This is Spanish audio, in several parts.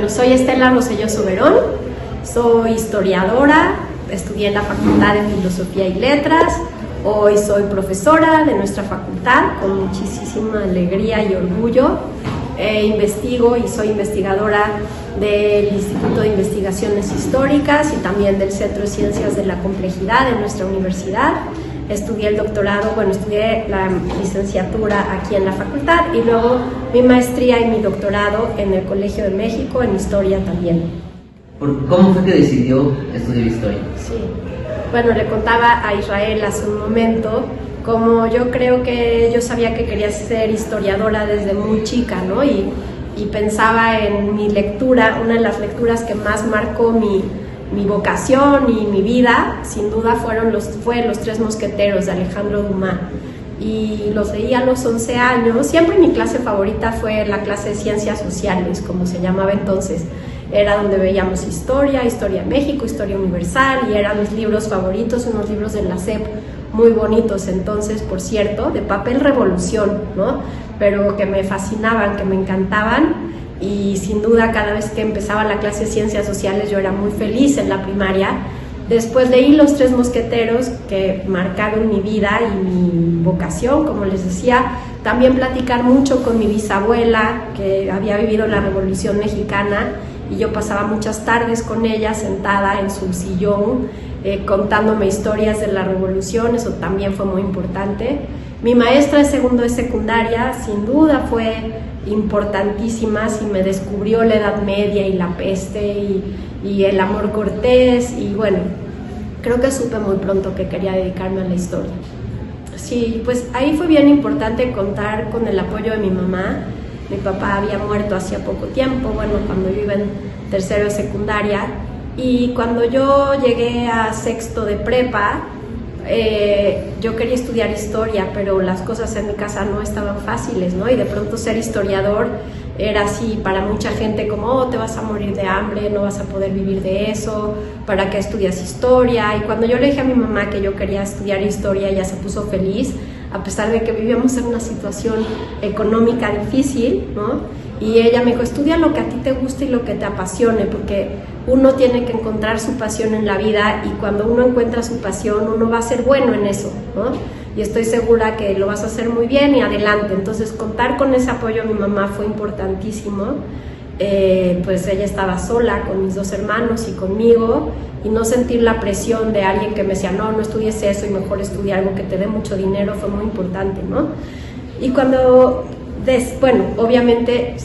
soy Estela Rosselló Soberón, soy historiadora, estudié en la Facultad de Filosofía y Letras, hoy soy profesora de nuestra facultad con muchísima alegría y orgullo. Investigo y soy investigadora del Instituto de Investigaciones Históricas y también del Centro de Ciencias de la Complejidad de nuestra universidad. Estudié el doctorado, estudié la licenciatura aquí en la facultad y luego mi maestría y mi doctorado en el Colegio de México en Historia también. ¿Cómo fue que decidió estudiar Historia? Sí, le contaba a Israel hace un momento como yo creo que yo sabía que quería ser historiadora desde muy chica, ¿no? Y pensaba en mi lectura, una de las lecturas que más marcó mi vocación y mi vida, sin duda fue Los Tres Mosqueteros de Alejandro Dumas. Y los leí a los 11 años. Siempre mi clase favorita fue la clase de Ciencias Sociales, como se llamaba entonces. Era donde veíamos historia de México, historia universal, y eran mis libros favoritos, unos libros de la SEP muy bonitos entonces, por cierto, de papel revolución, ¿no? Pero que me fascinaban, que me encantaban, y sin duda cada vez que empezaba la clase de Ciencias Sociales yo era muy feliz en la primaria. Después leí Los Tres Mosqueteros, que marcaron mi vida y mi vocación, como les decía. También platicar mucho con mi bisabuela, que había vivido la Revolución Mexicana, y yo pasaba muchas tardes con ella sentada en su sillón, contándome historias de la revolución. Eso también fue muy importante. Mi maestra de segundo de secundaria sin duda fue importantísima, sí me descubrió la Edad Media y la peste y el amor cortés, y creo que supe muy pronto que quería dedicarme a la historia. Sí, pues ahí fue bien importante contar con el apoyo de mi mamá. Mi papá había muerto hacía poco tiempo, cuando yo iba en tercero de secundaria, y cuando yo llegué a sexto de prepa, yo quería estudiar historia, pero las cosas en mi casa no estaban fáciles, ¿no? Y de pronto ser historiador era así para mucha gente como, te vas a morir de hambre, no vas a poder vivir de eso, ¿para qué estudias historia? Y cuando yo le dije a mi mamá que yo quería estudiar historia, ella se puso feliz, a pesar de que vivíamos en una situación económica difícil, ¿no? Y ella me dijo, estudia lo que a ti te guste y lo que te apasione, porque uno tiene que encontrar su pasión en la vida, y cuando uno encuentra su pasión, uno va a ser bueno en eso, ¿no? Y estoy segura que lo vas a hacer muy bien y adelante. Entonces, contar con ese apoyo de mi mamá fue importantísimo. Pues ella estaba sola con mis dos hermanos y conmigo, y no sentir la presión de alguien que me decía, no estudies eso y mejor estudia algo que te dé mucho dinero, fue muy importante, ¿no? Y obviamente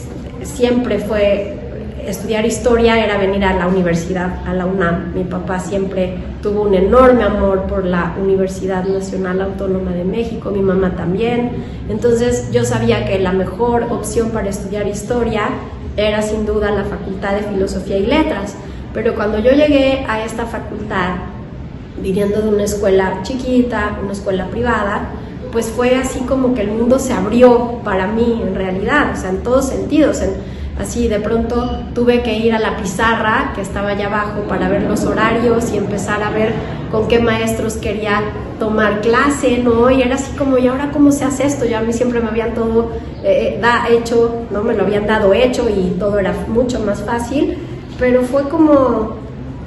siempre fue estudiar historia, era venir a la universidad, a la UNAM. Mi papá siempre tuvo un enorme amor por la Universidad Nacional Autónoma de México, mi mamá también. Entonces yo sabía que la mejor opción para estudiar historia era sin duda la Facultad de Filosofía y Letras. Pero cuando yo llegué a esta facultad, viniendo de una escuela chiquita, una escuela privada, pues fue así como que el mundo se abrió para mí en realidad, o sea, en todos sentidos. Así de pronto tuve que ir a la pizarra que estaba allá abajo para ver los horarios y empezar a ver con qué maestros quería tomar clase, ¿no? Y era así como, ¿y ahora cómo se hace esto? Ya a mí siempre me habían todo hecho, ¿no? Me lo habían dado hecho y todo era mucho más fácil, pero fue como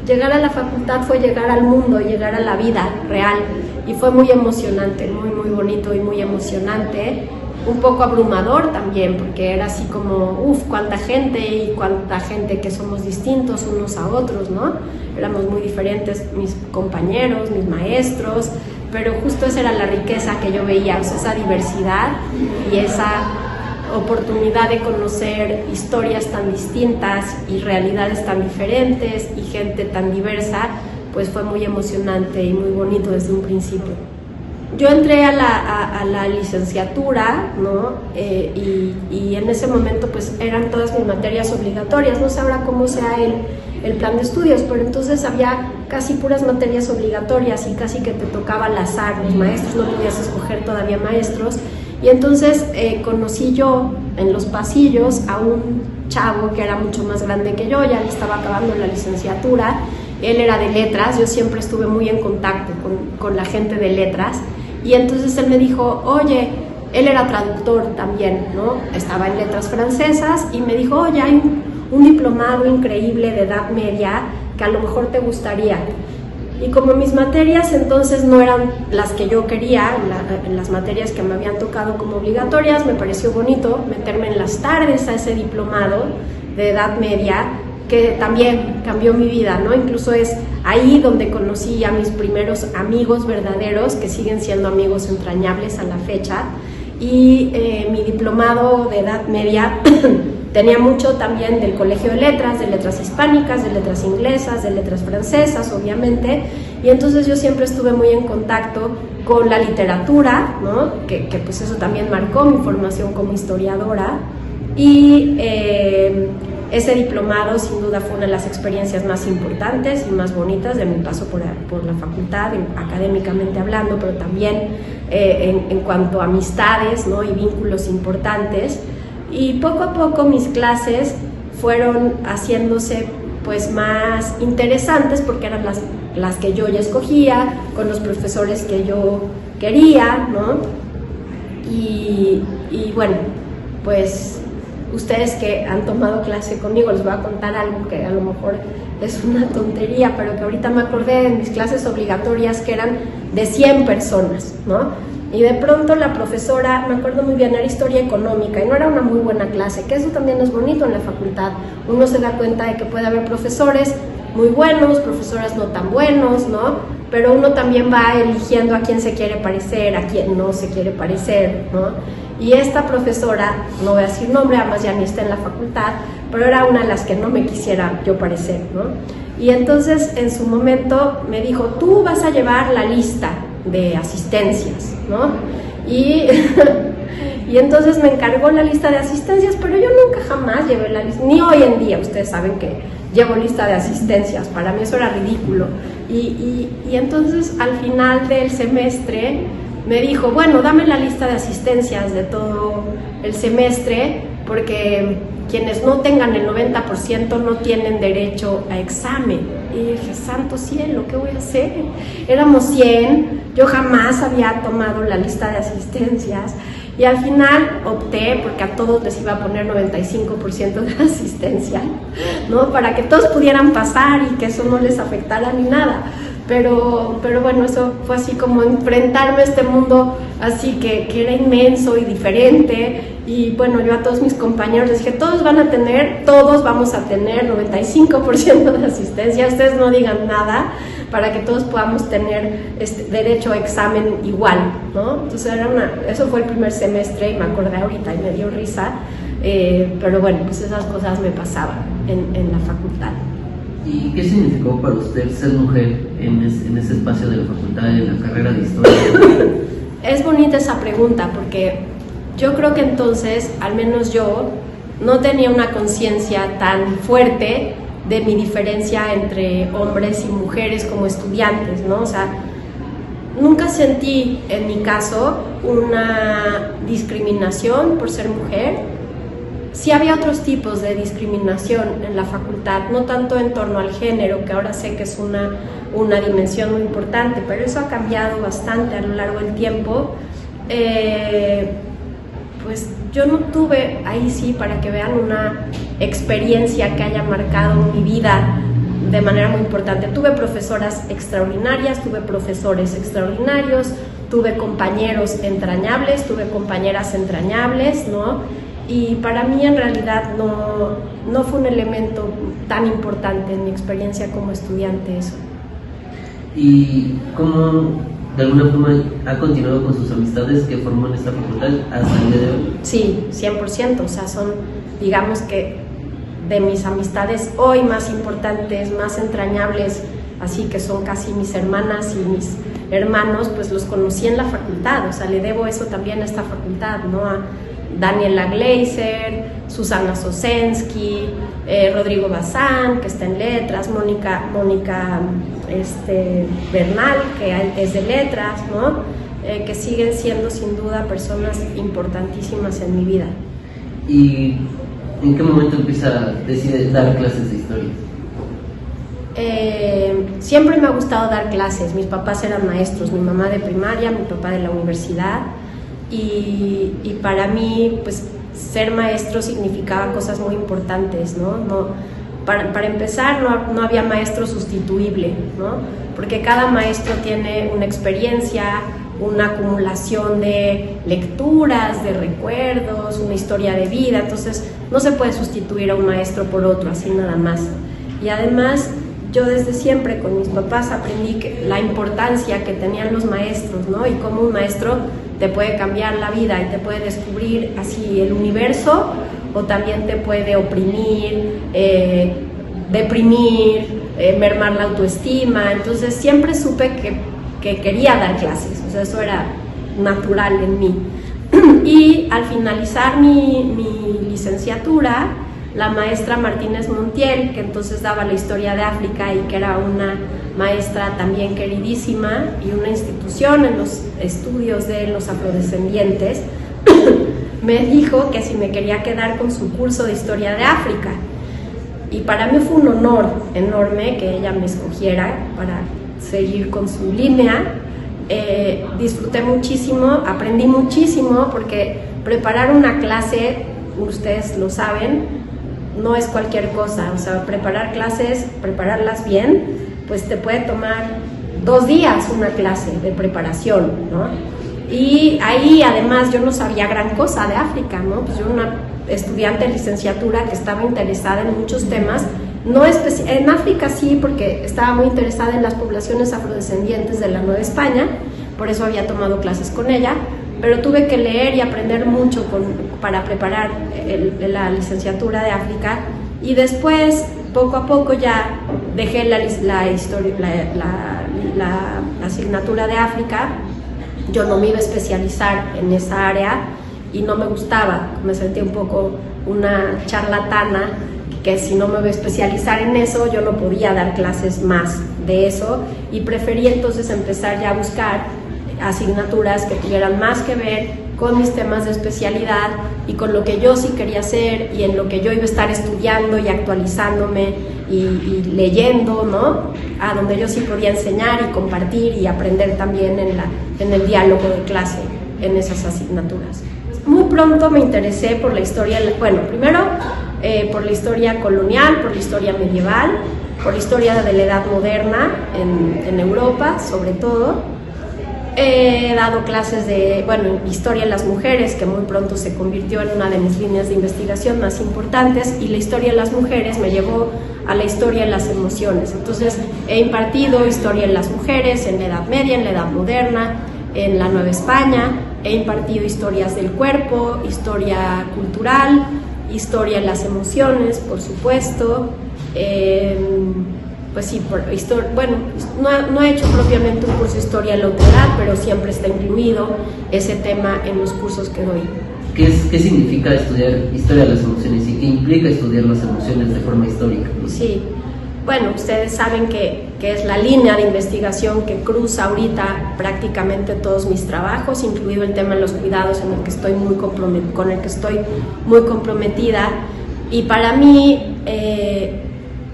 llegar a la facultad, fue llegar al mundo, llegar a la vida real, y fue muy emocionante, muy muy bonito y muy emocionante. Un poco abrumador también, porque era así como, cuánta gente que somos distintos unos a otros, ¿no? Éramos muy diferentes, mis compañeros, mis maestros, pero justo esa era la riqueza que yo veía, o sea, esa diversidad y esa oportunidad de conocer historias tan distintas y realidades tan diferentes y gente tan diversa, pues fue muy emocionante y muy bonito desde un principio. Yo entré a la licenciatura, ¿no? Y en ese momento pues eran todas mis materias obligatorias. No sé ahora cómo sea el plan de estudios, pero entonces había casi puras materias obligatorias y casi que te tocaba al azar los maestros, no podías escoger todavía maestros. Y entonces conocí yo en los pasillos a un chavo que era mucho más grande que yo, ya estaba acabando la licenciatura. Él era de letras, yo siempre estuve muy en contacto con la gente de letras, y entonces él me dijo, oye, él era traductor también, ¿no? Estaba en letras francesas, y me dijo, oye, hay un diplomado increíble de Edad Media que a lo mejor te gustaría. Y como mis materias entonces no eran las que yo quería, en las materias que me habían tocado como obligatorias, me pareció bonito meterme en las tardes a ese diplomado de Edad Media, que también cambió mi vida, ¿no? Incluso es ahí donde conocí a mis primeros amigos verdaderos, que siguen siendo amigos entrañables a la fecha. Y mi diplomado de Edad Media tenía mucho también del Colegio de Letras Hispánicas, de letras inglesas, de letras francesas, obviamente, y entonces yo siempre estuve muy en contacto con la literatura, ¿no? que pues eso también marcó mi formación como historiadora, y ese diplomado sin duda fue una de las experiencias más importantes y más bonitas de mi paso por la facultad, académicamente hablando, pero también en cuanto a amistades, ¿no? Y vínculos importantes. Y poco a poco mis clases fueron haciéndose pues más interesantes porque eran las que yo ya escogía, con los profesores que yo quería, ¿no? Y bueno, pues ustedes que han tomado clase conmigo, les voy a contar algo que a lo mejor es una tontería, pero que ahorita me acordé de mis clases obligatorias que eran de 100 personas, ¿no? Y de pronto la profesora, me acuerdo muy bien, era historia económica y no era una muy buena clase, que eso también es bonito en la facultad. Uno se da cuenta de que puede haber profesores muy buenos, profesores no tan buenos, ¿no? Pero uno también va eligiendo a quién se quiere parecer, a quién no se quiere parecer, ¿no? Y esta profesora, no voy a decir nombre, además ya ni está en la facultad, pero era una de las que no me quisiera yo parecer, ¿no? Y entonces en su momento me dijo, tú vas a llevar la lista de asistencias, ¿no? Y entonces me encargó la lista de asistencias, pero yo nunca jamás llevé la lista, ni hoy en día, ustedes saben que llevo lista de asistencias, para mí eso era ridículo. Y entonces al final del semestre me dijo, bueno, dame la lista de asistencias de todo el semestre, porque quienes no tengan el 90% no tienen derecho a examen. Y dije, santo cielo, ¿qué voy a hacer? Éramos 100, yo jamás había tomado la lista de asistencias y al final opté, porque a todos les iba a poner 95% de asistencia, ¿no? Para que todos pudieran pasar y que eso no les afectara ni nada. Pero bueno, eso fue así como enfrentarme a este mundo así que era inmenso y diferente. Y bueno, yo a todos mis compañeros les dije, todos vamos a tener 95% de asistencia, ustedes no digan nada, para que todos podamos tener derecho a examen igual, ¿no? Entonces eso fue el primer semestre y me acordé ahorita y me dio risa, pero bueno, pues esas cosas me pasaban en la facultad. ¿Y qué significó para usted ser mujer en ese espacio de la facultad, en la carrera de historia? Es bonita esa pregunta porque yo creo que entonces, al menos yo, no tenía una conciencia tan fuerte de mi diferencia entre hombres y mujeres como estudiantes, ¿no? O sea, nunca sentí, en mi caso, una discriminación por ser mujer. Sí había otros tipos de discriminación en la facultad, no tanto en torno al género, que ahora sé que es una dimensión muy importante, pero eso ha cambiado bastante a lo largo del tiempo. Pues yo no tuve, ahí sí, para que vean, una experiencia que haya marcado mi vida de manera muy importante. Tuve profesoras extraordinarias, tuve profesores extraordinarios, tuve compañeros entrañables, tuve compañeras entrañables, ¿no? Y para mí en realidad no fue un elemento tan importante en mi experiencia como estudiante eso. ¿Y cómo de alguna forma ha continuado con sus amistades que formó en esta facultad hasta el día de hoy? Sí, 100%, o sea, son, digamos que de mis amistades hoy más importantes, más entrañables, así que son casi mis hermanas y mis hermanos, pues los conocí en la facultad, o sea, le debo eso también a esta facultad, ¿no? A Daniela Gleiser, Susana Sosensky, Rodrigo Bazán, que está en letras, Mónica Bernal, que es de letras, ¿no? Que siguen siendo sin duda personas importantísimas en mi vida. ¿Y en qué momento decide dar clases de historia? Siempre me ha gustado dar clases. Mis papás eran maestros, mi mamá de primaria, mi papá de la universidad. Y para mí, pues ser maestro significaba cosas muy importantes, ¿no? Para empezar, no había maestro sustituible, ¿no? Porque cada maestro tiene una experiencia, una acumulación de lecturas, de recuerdos, una historia de vida, entonces no se puede sustituir a un maestro por otro, así nada más. Y además, yo desde siempre con mis papás aprendí la importancia que tenían los maestros, ¿no? Y cómo un maestro te puede cambiar la vida y te puede descubrir así el universo, o también te puede oprimir, deprimir, mermar la autoestima. Entonces siempre supe que quería dar clases, o sea, eso era natural en mí. Y al finalizar mi licenciatura, la maestra Martínez Montiel, que entonces daba la historia de África y que era una maestra también queridísima y una institución en los estudios de los afrodescendientes, me dijo que si me quería quedar con su curso de historia de África. Y para mí fue un honor enorme que ella me escogiera para seguir con su línea. Disfruté muchísimo, aprendí muchísimo, porque preparar una clase, ustedes lo saben, no es cualquier cosa. O sea, preparar clases, prepararlas bien, pues te puede tomar 2 días una clase de preparación, ¿no? Y ahí además yo no sabía gran cosa de África, ¿no? Pues yo una estudiante de licenciatura que estaba interesada en muchos temas, en África sí, porque estaba muy interesada en las poblaciones afrodescendientes de la Nueva España, por eso había tomado clases con ella, pero tuve que leer y aprender mucho para preparar la licenciatura de África, y después, poco a poco, ya dejé la asignatura de África. Yo no me iba a especializar en esa área y no me gustaba, me sentía un poco una charlatana, que si no me voy a especializar en eso, yo no podía dar clases más de eso, y preferí entonces empezar ya a buscar asignaturas que tuvieran más que ver con mis temas de especialidad y con lo que yo sí quería hacer y en lo que yo iba a estar estudiando y actualizándome y leyendo, ¿no? A donde yo sí podía enseñar y compartir y aprender también en el diálogo de clase, en esas asignaturas. Muy pronto me interesé por la historia, bueno, primero por la historia colonial, por la historia medieval, por la historia de la Edad Moderna en Europa, sobre todo. He dado clases de, historia de las mujeres, que muy pronto se convirtió en una de mis líneas de investigación más importantes, y la historia de las mujeres me llevó a la historia de las emociones. Entonces he impartido historia de las mujeres en la Edad Media, en la Edad Moderna, en la Nueva España. He impartido historias del cuerpo, historia cultural, historia de las emociones, por supuesto. Pues sí, no he hecho propiamente un curso de historia de la autoridad, pero siempre está incluido ese tema en los cursos que doy. ¿Qué significa estudiar historia de las emociones y qué implica estudiar las emociones de forma histórica? Sí, bueno, ustedes saben que es la línea de investigación que cruza ahorita prácticamente todos mis trabajos, incluido el tema de los cuidados, con el que estoy muy comprometida. Y para mí,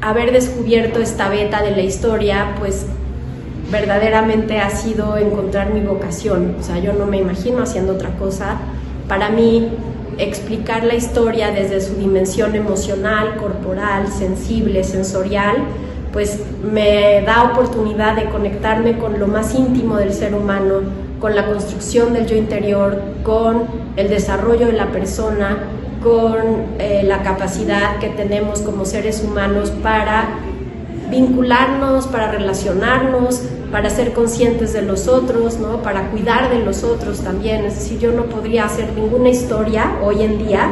haber descubierto esta beta de la historia, pues verdaderamente ha sido encontrar mi vocación. O sea, yo no me imagino haciendo otra cosa. Para mí, explicar la historia desde su dimensión emocional, corporal, sensible, sensorial, pues me da oportunidad de conectarme con lo más íntimo del ser humano, con la construcción del yo interior, con el desarrollo de la persona, con la capacidad que tenemos como seres humanos para vincularnos, para relacionarnos, para ser conscientes de los otros, ¿no? Para cuidar de los otros también. Es decir, yo no podría hacer ninguna historia hoy en día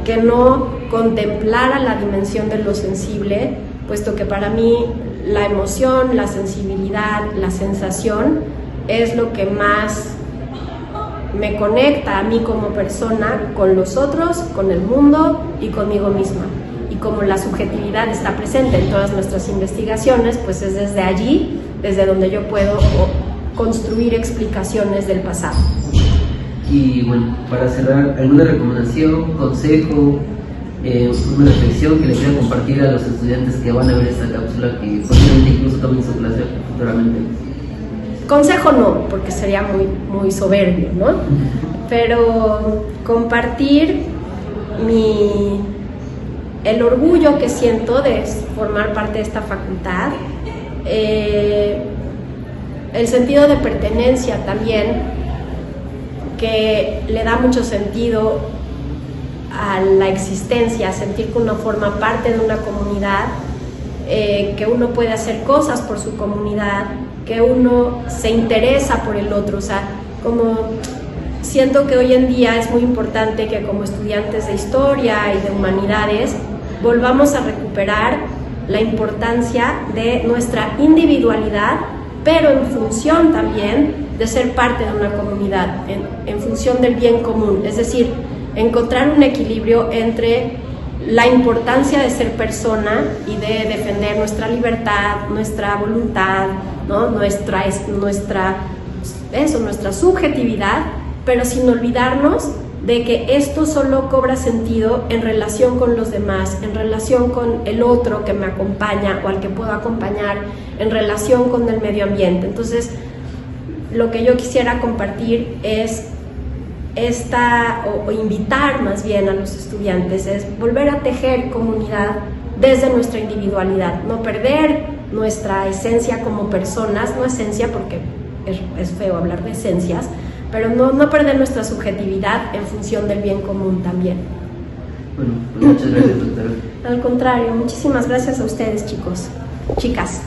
que no contemplara la dimensión de lo sensible, puesto que para mí la emoción, la sensibilidad, la sensación es lo que más me conecta a mí como persona con los otros, con el mundo y conmigo misma. Y como la subjetividad está presente en todas nuestras investigaciones, pues es desde allí, desde donde yo puedo construir explicaciones del pasado. Y bueno, para cerrar, ¿alguna recomendación, consejo, una reflexión que le quiera compartir a los estudiantes que van a ver esta cápsula, que posiblemente incluso tomen su clase futuramente? Consejo no, porque sería muy soberbio, ¿no? Pero compartir el orgullo que siento de formar parte de esta facultad, el sentido de pertenencia también, que le da mucho sentido a la existencia, sentir que uno forma parte de una comunidad, que uno puede hacer cosas por su comunidad, que uno se interesa por el otro. O sea, como siento que hoy en día es muy importante que como estudiantes de historia y de humanidades volvamos a recuperar la importancia de nuestra individualidad, pero en función también de ser parte de una comunidad, en función del bien común, es decir, encontrar un equilibrio entre la importancia de ser persona y de defender nuestra libertad, nuestra voluntad, ¿no? nuestra subjetividad, pero sin olvidarnos de que esto solo cobra sentido en relación con los demás, en relación con el otro que me acompaña o al que puedo acompañar, en relación con el medio ambiente. Entonces, lo que yo quisiera compartir es o invitar más bien a los estudiantes, es volver a tejer comunidad desde nuestra individualidad, no perder nuestra esencia como personas, no esencia porque es feo hablar de esencias, pero no perder nuestra subjetividad en función del bien común también. Bueno, pues muchas gracias, doctora. Al contrario, muchísimas gracias a ustedes, chicos, chicas.